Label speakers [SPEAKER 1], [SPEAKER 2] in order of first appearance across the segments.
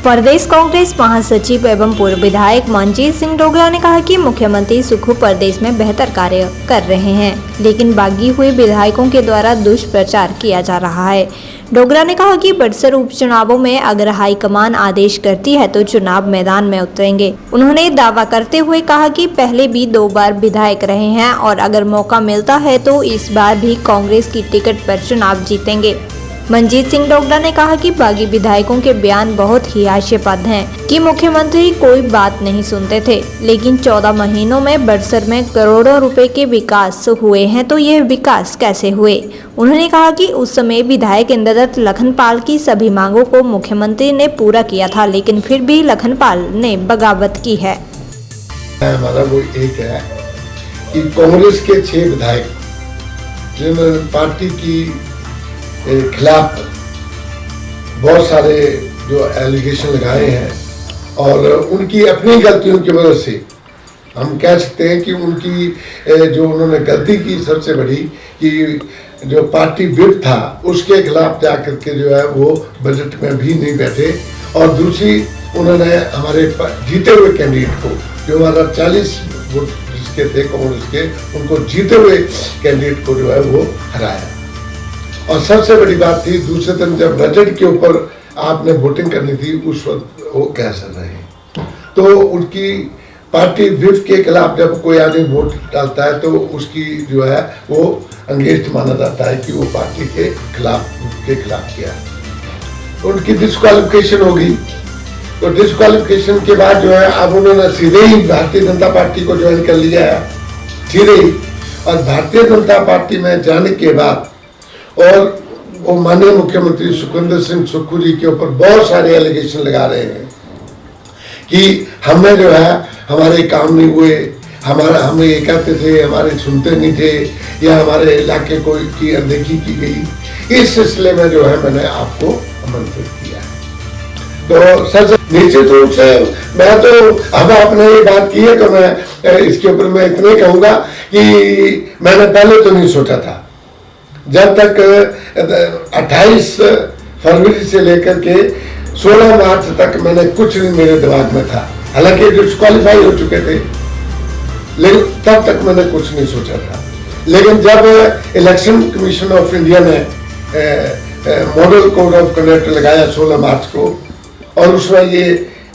[SPEAKER 1] प्रदेश कांग्रेस महासचिव एवं पूर्व विधायक मनजीत सिंह डोगरा ने कहा कि मुख्यमंत्री सुखू प्रदेश में बेहतर कार्य कर रहे हैं, लेकिन बागी हुए विधायकों के द्वारा दुष्प्रचार किया जा रहा है। डोगरा ने कहा कि बड़सर उपचुनावों में अगर हाईकमान आदेश करती है तो चुनाव मैदान में उतरेंगे। उन्होंने दावा करते हुए कहा कि पहले भी 2 बार विधायक रहे हैं और अगर मौका मिलता है तो इस बार भी कांग्रेस की टिकट पर चुनाव जीतेंगे। मनजीत सिंह डोगरा ने कहा कि बागी विधायकों के बयान बहुत ही हास्यास्पद हैं कि मुख्यमंत्री कोई बात नहीं सुनते थे, लेकिन 14 महीनों में बड़सर में करोड़ों रुपए के विकास हुए हैं, तो यह विकास कैसे हुए। उन्होंने कहा कि उस समय विधायक इंद्रदत्त लखनपाल की सभी मांगों को मुख्यमंत्री ने पूरा किया था, लेकिन फिर भी लखनपाल ने बगावत की है।
[SPEAKER 2] हमारा वो एक है कि कांग्रेस के 6 विधायक जिन्होंने पार्टी की खिलाफ बहुत सारे जो एलिगेशन लगाए हैं और उनकी अपनी गलतियों की वजह से हम कह सकते हैं कि उनकी जो उन्होंने गलती की सबसे बड़ी कि जो पार्टी विप था उसके खिलाफ जाकर के जो है वो बजट में भी नहीं बैठे, और दूसरी उन्होंने हमारे जीते हुए कैंडिडेट को, जो हमारा 40 वोट जिसके थे कांग्रेस के, उनको जीते हुए कैंडिडेट को जो है वो हराया। और सबसे बड़ी बात थी दूसरे दिन जब बजट के ऊपर आपने वोटिंग करनी थी उस वक्त वो कैंसिल रहे। तो उनकी पार्टी विप के खिलाफ जब कोई आदमी वोट डालता है तो उसकी जो है वो अंगेज माना जाता है कि वो पार्टी के खिलाफ किया है। उनकी डिस्क्वालिफिकेशन होगी, तो डिस्क्वालिफिकेशन के बाद जो है अब उन्होंने सीधे ही भारतीय जनता पार्टी को ज्वाइन कर लिया है, सीधे ही। और भारतीय जनता पार्टी में जाने के बाद और वो माननीय मुख्यमंत्री सुखविंदर सिंह सुक्खू जी के ऊपर बहुत सारे एलिगेशन लगा रहे हैं कि हमें जो है हमारे काम नहीं हुए, हम ये कहते थे हमारे सुनते नहीं थे, या हमारे इलाके को की अनदेखी की गई। इस सिलसिले में जो है मैंने आपको आमंत्रित किया है। तो सर निश्चित रूप से मैं तो अब आपने ये बात की है तो मैं इसके ऊपर मैं इतने कहूँगा कि मैंने पहले तो नहीं सोचा था। जब तक 28 फरवरी से लेकर के 16 मार्च तक मैंने कुछ नहीं मेरे दिमाग में था, हालांकि डिस्क्वालीफाई हो चुके थे, लेकिन तब तक मैंने कुछ नहीं सोचा था। लेकिन जब इलेक्शन कमीशन ऑफ इंडिया ने मॉडल कोड ऑफ कंडक्ट लगाया 16 मार्च को, और उसमें ये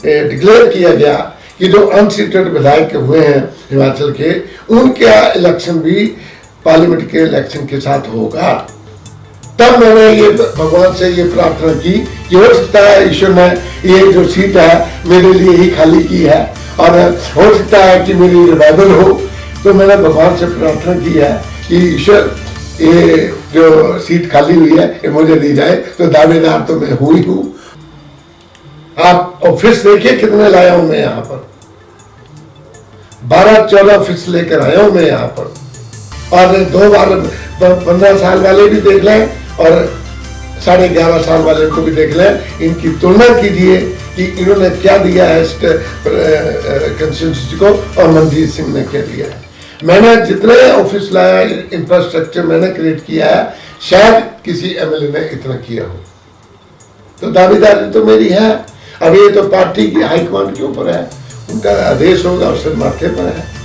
[SPEAKER 2] डिक्लेयर किया गया कि जो अनसीटेड विधायक हुए हैं हिमाचल के, उनका इलेक्शन भी पार्लियामेंट के इलेक्शन के साथ होगा, तब मैंने ये भगवान से ये प्रार्थना की कि हो सकता है ईश्वर ने ये जो सीट है मेरे लिए ही खाली की है, और हो सकता है कि मेरी रिवाइवल हो। तो मैंने भगवान से प्रार्थना की है कि ईश्वर ये जो सीट खाली हुई है ये मुझे दी जाए। तो दावेदार तो मैं हुई हूँ। आप ऑफिस देखिए कितने लाया हूं मैं यहाँ पर, 12-14 ऑफिस लेकर आया हूं मैं यहाँ पर, और 2 बार 15 साल वाले भी देख लें और 11.5 साल वाले को भी देख लें। इनकी तुलना कीजिए कि इन्होंने क्या दिया है इस कंस्टिट्यूंसी को और मनजीत सिंह ने क्या दिया है। मैंने जितने ऑफिस लाया, इंफ्रास्ट्रक्चर मैंने क्रिएट किया है, शायद किसी एमएलए ने इतना किया हो। तो दावेदारी तो मेरी है। अब ये तो पार्टी की हाईकमान के ऊपर है, उनका आदेश होगा, उससे माथे पर है।